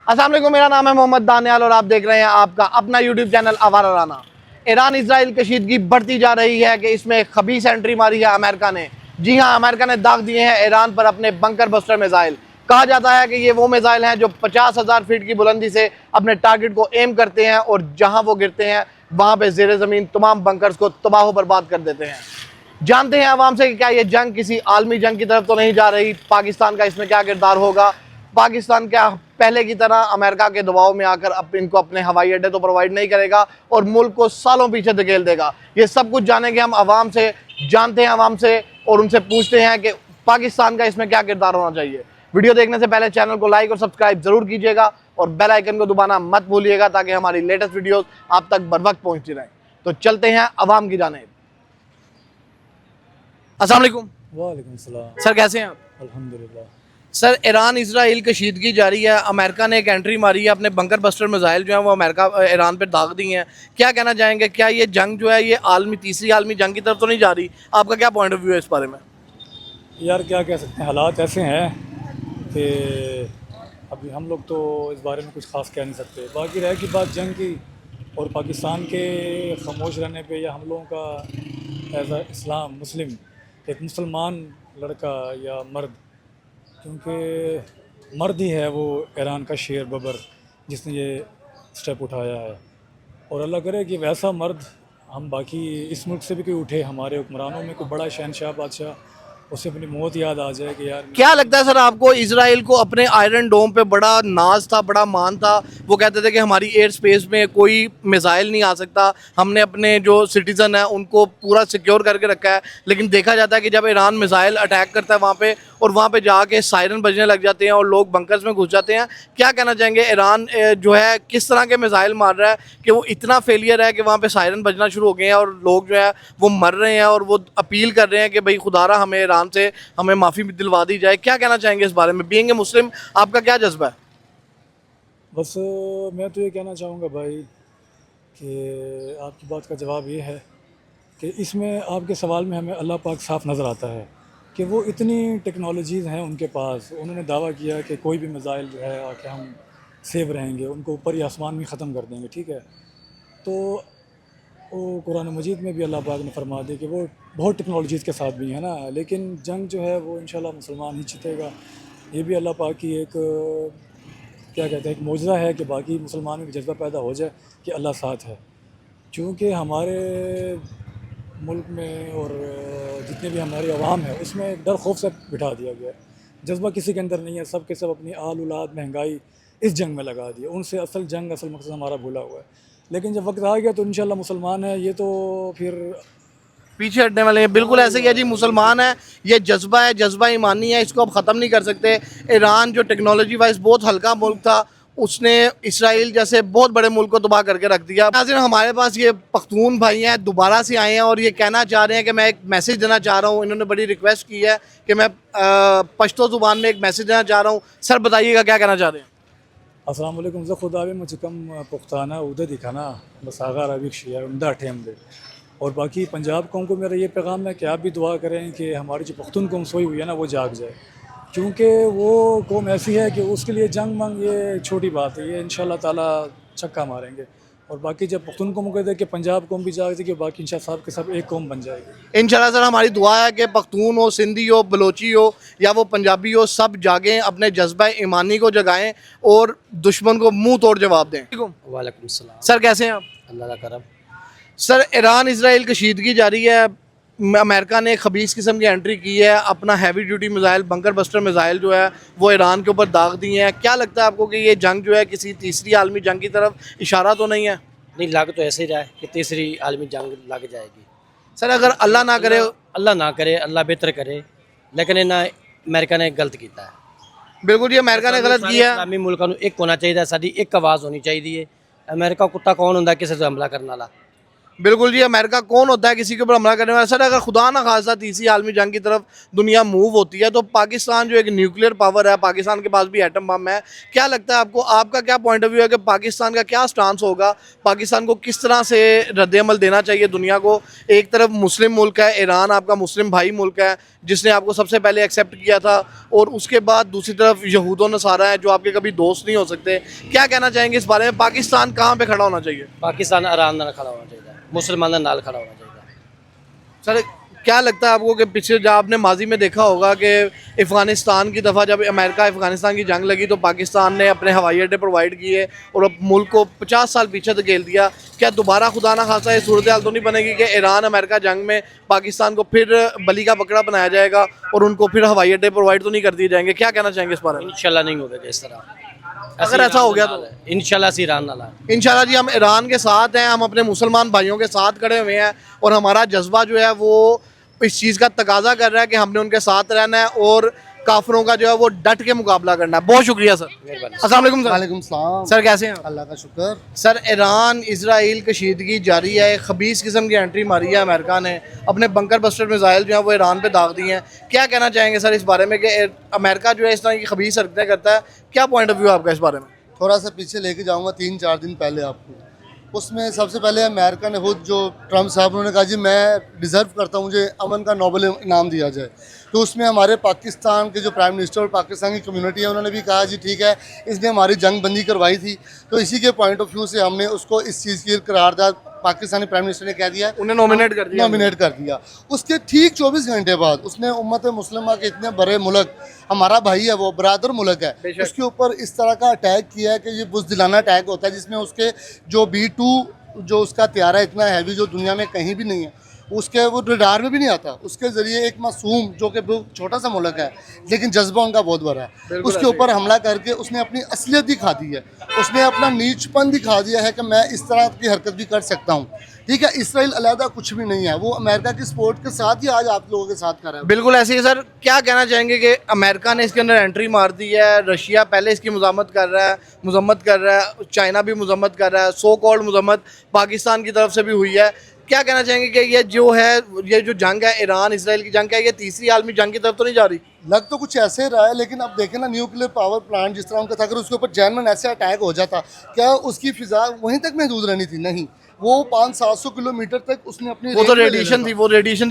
अस्सलाम वालेकुम, मेरा नाम है मोहम्मद दानियाल और आप देख रहे हैं आपका अपना यूट्यूब चैनल आवारा राना। ईरान इसराइल कशीदगी बढ़ती जा रही है कि इसमें खबीस एंट्री मारी है अमेरिका ने। जी हाँ, अमेरिका ने दाग दिए हैं ईरान पर अपने बंकर बस्टर मिसाइल। कहा जाता है कि ये वो मिसाइल हैं जो 50,000 फीट की बुलंदी से अपने टारगेट को एम करते हैं और जहां वो गिरते हैं वहां पे जेर ज़मीन तमाम बंकर्स को तबाह बर्बाद कर देते हैं। जानते हैं आवाम से कि क्या ये जंग किसी आलमी जंग की तरफ तो नहीं जा रही, पाकिस्तान का इसमें क्या किरदार होगा। पाकिस्तान क्या पहले की तरह अमेरिका के दबाव में आकर अब इनको अपने हवाई अड्डे तो प्रोवाइड नहीं करेगा और मुल्क को सालों पीछे धकेल देगा। ये सब कुछ जानेंगे हम आवाम से, जानते हैं आवाम से और उनसे पूछते हैं कि पाकिस्तान का इसमें क्या किरदार होना चाहिए। वीडियो देखने से पहले चैनल को लाइक और सब्सक्राइब जरूर कीजिएगा और बेल आइकन को दबाना मत भूलिएगा ताकि हमारी लेटेस्ट वीडियोस आप तक बर वक्त पहुंचती रहें। तो चलते हैं आवाम की जानिब। अस्सलाम वालेकुम। वालेकुम सलाम। सर कैसे हैं आप? अल्हम्दुलिल्लाह। सर, ईरान इसराइल कशीदगी जारी है। अमेरिका ने एक एंट्री मारी है, अपने बंकर बस्टर मिसाइल जो है वो अमेरिका ईरान पर दाग दी हैं। क्या कहना चाहेंगे, क्या ये जंग जो है ये तीसरी आलमी जंग की तरफ तो नहीं जा रही? आपका क्या पॉइंट ऑफ व्यू है इस बारे में? यार क्या कह सकते हैं, हालात ऐसे हैं कि अभी हम लोग तो इस बारे में कुछ ख़ास कह नहीं सकते। बाकी रह की बात जंग की और पाकिस्तान के खामोश रहने पे या हम लोगों का एज अ इस्लाम मुस्लिम एक मुसलमान लड़का या मर्द, क्योंकि मर्द ही है वो ईरान का शेर बबर जिसने ये स्टेप उठाया है। और अल्लाह करे कि वैसा मर्द हम बाकी इस मुल्क से भी कोई उठे, हमारे हुक्मरानों में कोई बड़ा शहनशाह बादशाह, उसे अपनी मौत याद आ जाए कि यार क्या लगता है सर आपको, इसराइल को अपने आयरन डोम पे बड़ा नाज था, बड़ा मान था। वो कहते थे कि हमारी एयर स्पेस में कोई मिसाइल नहीं आ सकता, हमने अपने जो सिटीज़न है उनको पूरा सिक्योर करके रखा है। लेकिन देखा जाता है कि जब ईरान मिसाइल अटैक करता है वहाँ पे और वहाँ पे जाके सायरन बजने लग जाते हैं और लोग बंकर्स में घुस जाते हैं। क्या कहना चाहेंगे, ईरान जो है किस तरह के मिसाइल मार रहा है कि वो इतना फेलियर है कि वहाँ पे सायरन बजना शुरू हो गए हैं और लोग जो है वो मर रहे हैं और वो अपील कर रहे हैं कि भाई खुदारा हमें ईरान से हमें माफ़ी दिलवा दी जाए। क्या कहना चाहेंगे इस बारे में? बीइंग ए मुस्लिम आपका क्या जज्बा है? बस मैं तो ये कहना चाहूँगा भाई कि आपकी बात का जवाब ये है कि इसमें आपके सवाल में हमें अल्लाह पाक साफ नज़र आता है कि वो इतनी टेक्नोलॉजीज़ हैं उनके पास। उन्होंने दावा किया कि कोई भी मिसाइल जो है आके हम सेव रहेंगे, उनको ऊपर ही आसमान में ख़त्म कर देंगे, ठीक है। तो वो कुरान मजीद में भी अल्लाह पाक ने फरमा दिया कि वो बहुत टेक्नोलॉजीज़ के साथ भी है ना, लेकिन जंग जो है वो इंशाल्लाह मुसलमान ही जीतेगा। ये भी अल्लाह पाक की एक क्या कहते हैं, एक मौजज़ा है कि बाकी मुसलमानों में जज्बा पैदा हो जाए कि अल्लाह साथ है। चूँकि हमारे मुल्क में और जितने भी हमारे अवाम है उसमें एक डर खौफ से बिठा दिया गया है। जज्बा किसी के अंदर नहीं है, सब के सब अपनी आल औलाद महंगाई इस जंग में लगा दिया। उनसे असल जंग असल मकसद हमारा भूला हुआ है। लेकिन जब वक्त आ गया तो इंशाल्लाह मुसलमान है, ये तो फिर पीछे हटने वाले हैं? बिल्कुल ऐसे ही है जी, मुसलमान है, ये जज्बा है, जज्बा ईमानी है, इसको अब ख़त्म नहीं कर सकते। ईरान जो टेक्नोलॉजी वाइज बहुत हल्का मुल्क था, उसने इसराइल जैसे बहुत बड़े मुल्क को तबाह करके रख दिया। नाज़रीन, हमारे पास ये पख्तून भाई हैं, दोबारा से आए हैं और ये कहना चाह रहे हैं कि मैं एक मैसेज देना चाह रहा हूँ। इन्होंने बड़ी रिक्वेस्ट की है कि मैं पश्तो ज़ुबान में एक मैसेज देना चाह रहा हूँ। सर बताइएगा क्या कहना चाह रहे हैं? अस्सलाम वालेकुम। ज़ खुदा मुझे कम पुख्ताना उदे दिखाना बस आगा रविक शिया उमदा ठेम दे। और बाकी पंजाब कौम को मेरा ये पैगाम है कि आप भी दुआ करें कि हमारी जो पख्तून कौम सोई हुई है ना वो जाग जाए, क्योंकि वो कौम ऐसी है कि उसके लिए जंग मंग ये छोटी बात है, ये इंशाल्लाह ताला छक्का मारेंगे। और बाकी जब पख्तून कौम को दे कि पंजाब कौम भी जाग जाएगी, बाकी इंशाल्लाह साहब के सब एक कौम बन जाएगी इंशाल्लाह। सर हमारी दुआ है कि पख्तून हो, सिंधी हो, बलोची हो या वो पंजाबी हो, सब जागें, अपने जज्बा ईमानी को जगाएं और दुश्मन को मुंह तोड़ जवाब दें। वालेकुम सलाम। सर कैसे हैं आप? अल्लाह का करम। सर, ईरान इसराइल कशीदगी जारी है। अमेरिका ने खबीस किस्म की एंट्री की है, अपना heavy duty missile bunker buster missile जो है वो ईरान के ऊपर दाग दिए हैं। क्या लगता है आपको कि ये जंग जो है किसी तीसरी आलमी जंग की तरफ इशारा तो नहीं है? नहीं, लग तो ऐसे ही रहा है कि तीसरी आलमी जंग लग जाएगी। सर अगर अल्लाह ना करे, अल्लाह ना करे, अल्लाह बेहतर करे, लेकिन इन्हें अमेरिका ने गलत किया है। बिल्कुल जी अमेरिका ने गलत किया है। इस्लामी मुल्कों को एक होना चाहिए, साडी एक आवाज़ होनी चाहिए। अमेरिका कुत्ता कौन होंदा किसी से हमला करने वाला? बिल्कुल जी, अमेरिका कौन होता है किसी के ऊपर हमला करने वाला। सर अगर खुदा ना खासा तीसरी आलमी जंग की तरफ दुनिया मूव होती है तो पाकिस्तान जो एक न्यूक्लियर पावर है, पाकिस्तान के पास भी एटम बम है, क्या लगता है आपको, आपका क्या पॉइंट ऑफ व्यू है कि पाकिस्तान का क्या स्टांस होगा, पाकिस्तान को किस तरह से रद्द-ए-अमल देना चाहिए दुनिया को। एक तरफ मुस्लिम मुल्क है ईरान, आपका मुस्लिम भाई मुल्क है जिसने आपको सबसे पहले एक्सेप्ट किया था, और उसके बाद दूसरी तरफ यहूद व नसारा है जो आपके कभी दोस्त नहीं हो सकते। क्या कहना चाहेंगे इस बारे में, पाकिस्तान कहाँ पे खड़ा होना चाहिए? पाकिस्तान आराम नाल खड़ा होना चाहिए, मुसलमानों नाल खड़ा होना चाहिए। सर क्या लगता है आपको कि पिछले जब आपने माजी में देखा होगा कि अफ़गानिस्तान की दफ़ा जब अमेरिका अफ़गानिस्तान की जंग लगी तो पाकिस्तान ने अपने हवाई अड्डे प्रोवाइड किए और अब मुल्क को 50 साल पीछे धकेल दिया। क्या दोबारा खुदा ना खासा ये सूरत हाल तो नहीं बनेगी कि ईरान अमेरिका जंग में पाकिस्तान को फिर बली का बकरा बनाया जाएगा और उनको फिर हवाई अड्डे प्रोवाइड तो नहीं कर दिए जाएंगे? क्या कहना चाहेंगे इस बारे में? इंशाल्लाह नहीं होगा इस तरह। अगर ऐसा हो गया तो इंशाल्लाह से ईरान नाल है। इंशाल्लाह जी, हम ईरान के साथ हैं, हम अपने मुसलमान भाइयों के साथ खड़े हुए हैं और हमारा जज्बा जो है वो इस चीज़ का तकाजा कर रहा है कि हमने उनके साथ रहना है और काफिरों का जो है वो डट के मुकाबला करना है। बहुत शुक्रिया सर। अस्सलाम वालेकुम सर। वालेकुम सलाम। सर कैसे हैं? अल्लाह का शुक्र। सर ईरान इसराइल कशीदगी जारी है, खबीस किस्म की एंट्री मारी है अमेरिका ने, अपने बंकर बस्टर मिसाइल जो है वो ईरान पे दाग दिए हैं। क्या कहना चाहेंगे सर इस बारे में कि अमेरिका जो है इस तरह की खबीस हरकतें करता है, क्या पॉइंट ऑफ व्यू है आपका इस बारे में? थोड़ा सा पीछे लेके जाऊंगा 3-4 दिन पहले आपको। उसमें सबसे पहले अमेरिका ने खुद जो ट्रम्प साहब उन्होंने कहा जी मैं डिज़र्व करता हूँ मुझे अमन का नोबेल इनाम दिया जाए। तो उसमें हमारे पाकिस्तान के जो प्राइम मिनिस्टर और पाकिस्तान की कम्युनिटी है उन्होंने भी कहा जी ठीक है, इसने हमारी जंग बंदी करवाई थी। तो इसी के पॉइंट ऑफ व्यू से हमने उसको इस चीज़ की करारदाद पाकिस्तानी प्राइम मिनिस्टर ने कह दिया, उन्हें नॉमिनेट कर दिया। उसके ठीक 24 घंटे बाद उसने उम्मत मुस्लिमा के इतने बड़े मुल्क, हमारा भाई है वो बरादर मुल्क है, उसके ऊपर इस तरह का अटैक किया है कि ये बुज़दिलाना अटैक होता है जिसमें उसके जो B-2 जो उसका त्यारा इतना हैवी जो दुनिया में कहीं भी नहीं है, उसके वो रडार में भी नहीं आता, उसके ज़रिए एक मासूम जो कि छोटा सा मुल्क है लेकिन जज्बा उनका बहुत बड़ा है, उसके ऊपर हमला करके उसने अपनी असलियत दिखा दी है, उसने अपना नीचपन दिखा दिया है कि मैं इस तरह की हरकत भी कर सकता हूँ। ठीक है, इसराइल अलहदा कुछ भी नहीं है, वो अमेरिका की सपोर्ट के साथ ही आज आप लोगों के साथ कर रहा है। बिल्कुल ऐसे ही सर। क्या कहना चाहेंगे कि अमेरिका ने इसके अंदर एंट्री मार दी है, रशिया पहले इसकी मजम्मत कर रहा है, चाइना भी मजम्मत कर रहा है, सो कॉल्ड मजम्मत पाकिस्तान की तरफ से भी हुई है। क्या कहना चाहेंगे कि ये जो है, ये जो जंग है ईरान इसराइल की जंग है, ये तीसरी आलमी जंग की तरफ तो नहीं जा रही? लग तो कुछ ऐसे रहा है, लेकिन अब देखें ना न्यूक्लियर पावर प्लांट जिस तरह उनका था, अगर उसके ऊपर जैनमन ऐसे अटैक हो जाता, क्या उसकी फिजा वहीं तक महदूद रहनी थी? नहीं, वो 500-700 किलोमीटर तक उसने अपनी वो तो रेडिएशन थी,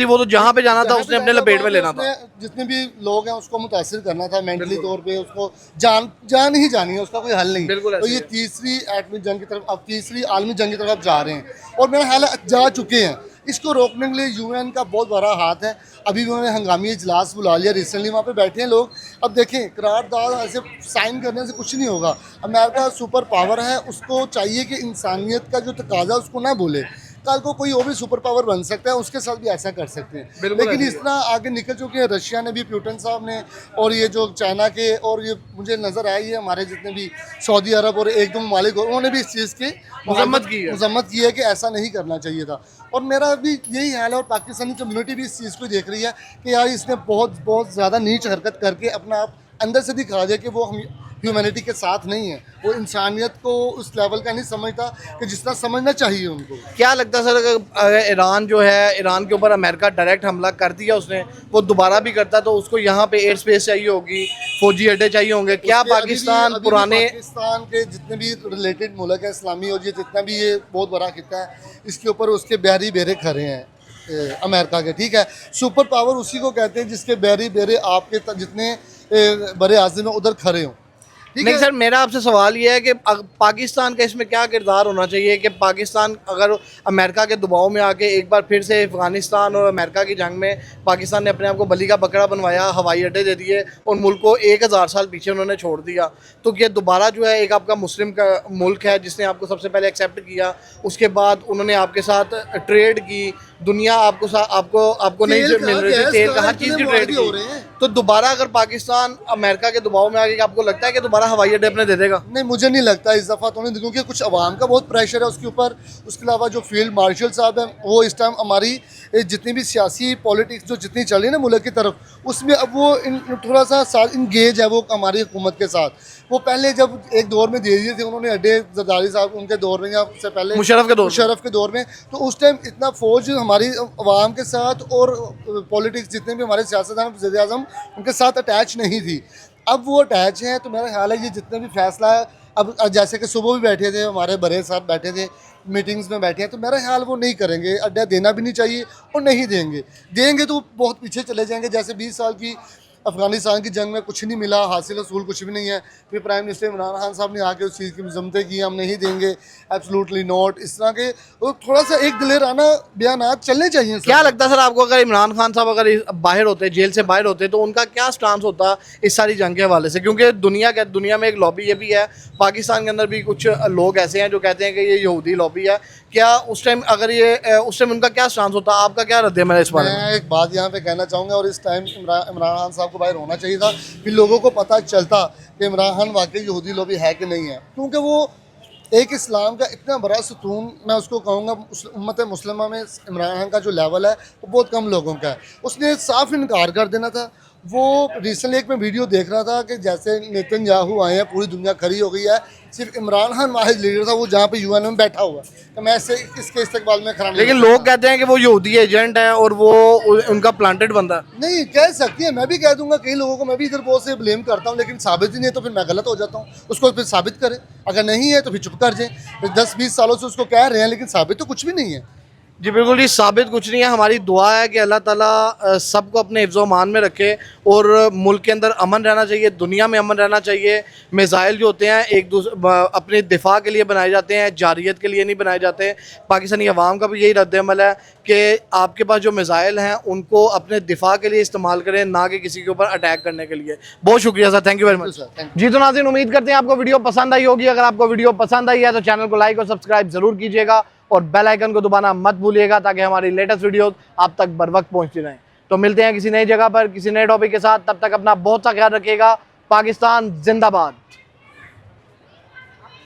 वो तो जहाँ पे जाना था उसने अपने लपेट में लेना था। जितने भी लोग हैं उसको मुतासिर करना था मेंटली तौर पे, उसको जान ही जानी है, उसका कोई हल नहीं। तो ये तीसरी एटमी जंग की तरफ, अब तीसरी आलमी जंग की तरफ जा रहे हैं और मेरा ख्याल है जा चुके हैं। इसको रोकने के लिए यूएन का बहुत बड़ा हाथ है। अभी भी उन्होंने हंगामी इजलास बुला लिया रिसेंटली, वहाँ पे बैठे हैं लोग। अब देखें, करारदाद ऐसे साइन करने से कुछ नहीं होगा। अमेरिका सुपर पावर है, उसको चाहिए कि इंसानियत का जो तकाजा उसको ना भूले। कल को कोई और भी सुपर पावर बन सकता है, उसके साथ भी ऐसा कर सकते हैं। लेकिन इस तरह आगे निकल चुके हैं। रशिया ने भी, पुतिन साहब ने, और ये जो चाइना के, और ये मुझे नज़र आई है हमारे जितने भी सऊदी अरब और एक दो ममालिक, उन्होंने भी इस चीज़ की मजम्मत की है कि ऐसा नहीं करना चाहिए था। और मेरा भी यही हाल है, और पाकिस्तानी कम्युनिटी भी इस चीज़ को देख रही है कि यार इसने बहुत ज़्यादा नीच हरकत करके अपना आप अंदर से दिखा दिया कि वो हम ह्यूमैनिटी के साथ नहीं है, वो इंसानियत को उस लेवल का नहीं समझता कि जिस तरह समझना चाहिए उनको। क्या लगता है सर, अगर ईरान जो है, ईरान के ऊपर अमेरिका डायरेक्ट हमला कर दिया उसने, वो दोबारा भी करता तो उसको यहाँ पे एयर स्पेस चाहिए होगी, फौजी अड्डे चाहिए होंगे? क्या पाकिस्तान पुराने पाकिस्तान के जितने भी रिलेटेड मुल्क है इस्लामी, और ये जितना भी ये बहुत बड़ा खिता है, इसके ऊपर उसके बहरी बेरे खड़े हैं अमेरिका के। ठीक है, सुपर पावर उसी को कहते हैं जिसके बहरी बेरे आपके जितने बड़े आज़म है उधर खड़े हों। नहीं सर, मेरा आपसे सवाल ये है कि पाकिस्तान का इसमें क्या किरदार होना चाहिए कि पाकिस्तान अगर अमेरिका के दबाव में आके एक बार फिर से अफ़गानिस्तान और अमेरिका की जंग में पाकिस्तान ने अपने आप को बली का बकरा बनवाया, हवाई अड्डे दे दिए और मुल्क को 1000 साल पीछे उन्होंने छोड़ दिया, तो ये दोबारा जो है एक आपका मुस्लिम का मुल्क है जिसने आपको सबसे पहले एक्सेप्ट किया, उसके बाद उन्होंने आपके साथ ट्रेड की, दुनिया आपको आपको नहीं तेल मिल का, रही थी, गैस तेल का, का, हर इतने चीज़ की मुआवजे ट्रेड हो की। रहे हैं। तो दोबारा अगर पाकिस्तान अमेरिका के दबाव में आ गया, आपको लगता है कि दोबारा हवाई अड्डे अपने दे देगा? नहीं, मुझे नहीं लगता इस दफ़ा तो नहीं, क्योंकि कुछ अवाम का बहुत प्रेशर है उसके ऊपर। उसके अलावा जो फील्ड मार्शल साहब हैं वो इस टाइम हमारी जितनी भी सियासी पॉलिटिक्स जो जितनी चल रही है ना मुल्क की तरफ, उसमें अब वो थोड़ा सा इंगेज है वो हमारी हुकूमत के साथ। वो पहले जब एक दौर में दे दिए थे उन्होंने अड्डे, जरदारी साहब उनके दौर में या उससे पहले मुशर्रफ के दौर में, तो उस टाइम इतना फौज हमारी अवाम के साथ और पॉलिटिक्स जितने भी हमारे सियासतदान वज़ीर आज़म उनके साथ अटैच नहीं थी। अब वो अटैच हैं, तो मेरा ख्याल है ये जितने भी फैसला है, अब जैसे कि सुबह भी बैठे थे हमारे बड़े साहब बैठे थे मीटिंग्स में बैठे हैं, तो मेरा ख्याल वो नहीं करेंगे, अड्डा देना भी नहीं चाहिए और नहीं देंगे तो बहुत पीछे चले जाएंगे। जैसे 20 साल की अफगानिस्तान की जंग में कुछ नहीं मिला, हासिल रसूल कुछ भी नहीं है, फिर प्राइम मिनिस्टर इमरान खान साहब ने आके उस चीज़ की मजम्मतें की, हम नहीं देंगे, एब्सोल्युटली नॉट, इस तरह के वो थोड़ा सा एक दिलेराना बयानात चलने चाहिए। क्या लगता है सर आपको, अगर इमरान खान साहब अगर बाहर होते, जेल से बाहर होते, तो उनका क्या स्टांस होता इस सारी जंग के हवाले से? क्योंकि दुनिया में एक लॉबी ये भी है, पाकिस्तान के अंदर भी कुछ लोग ऐसे हैं जो कहते हैं कि ये यहूदी लॉबी है। क्या उस टाइम अगर ये उस टाइम उनका क्या स्टांस होता, आपका क्या रद्द-ए-अमल है इस बारे में? मैं एक बात यहाँ पे कहना चाहूँगा, और इस टाइम इमरान खान साहब को बाहर होना चाहिए था, फिर लोगों को पता चलता कि इमरान खान वाकई यहूदी लॉबी है कि नहीं है। क्योंकि वो एक इस्लाम का इतना बड़ा सुतून, मैं उसको कहूँगा उम्मत मुस्लिमा में इमरान खान का जो लेवल है वो बहुत कम लोगों का है। उसने साफ इनकार कर देना था। वो रिसेंटली एक मैं वीडियो देख रहा था कि जैसे नेतन्याहू आए हैं, पूरी दुनिया खड़ी हो गई है, सिर्फ इमरान खान वाहिद लीडर था वो जहाँ पे यूएन में बैठा हुआ है। तो मैं इसके इस्तेकबाल में खड़ा नहीं। लेकिन लोग कहते हैं कि वो यहूदी एजेंट है और वो उनका प्लांटेड बंदा है। नहीं कह सकती है, मैं भी कह दूंगा, कई लोगों को मैं भी इधर बहुत से ब्लेम करता हूँ, लेकिन साबित ही नहीं है तो फिर मैं गलत हो जाता हूँ। उसको फिर साबित करें, अगर नहीं है तो फिर चुप कर जाए। 10-20 सालों से उसको कह रहे हैं लेकिन साबित तो कुछ भी नहीं है। जी बिल्कुल जी, साबित कुछ नहीं है। हमारी दुआ है कि अल्लाह ताला सबको अपने हिफ्ज़-ओ-मान में रखे और मुल्क के अंदर अमन रहना चाहिए, दुनिया में अमन रहना चाहिए। मिसाइल जो होते हैं एक दूसरे अपने दिफा के लिए बनाए जाते हैं, जारियत के लिए नहीं बनाए जाते। पाकिस्तानी अवाम का भी यही रद्द-ए-अमल है कि आपके पास जो मिसाइल हैं उनको अपने दिफा के लिए इस्तेमाल करें, ना कि किसी के ऊपर अटैक करने के लिए। बहुत शुक्रिया sir, thank you very much. जी तो नाज़रीन, उम्मीद करते हैं आपको वीडियो पसंद आई होगी। अगर आपको वीडियो पसंद आई है तो चैनल को लाइक और सब्सक्राइब ज़रूर कीजिएगा और बेल आइकन को दबाना मत भूलिएगा ताकि हमारी लेटेस्ट वीडियोस आप तक बर वक्त पहुंचती रहें। तो मिलते हैं किसी नई जगह पर किसी नए टॉपिक के साथ, तब तक अपना बहुत सा ख्याल रखिएगा। पाकिस्तान जिंदाबाद।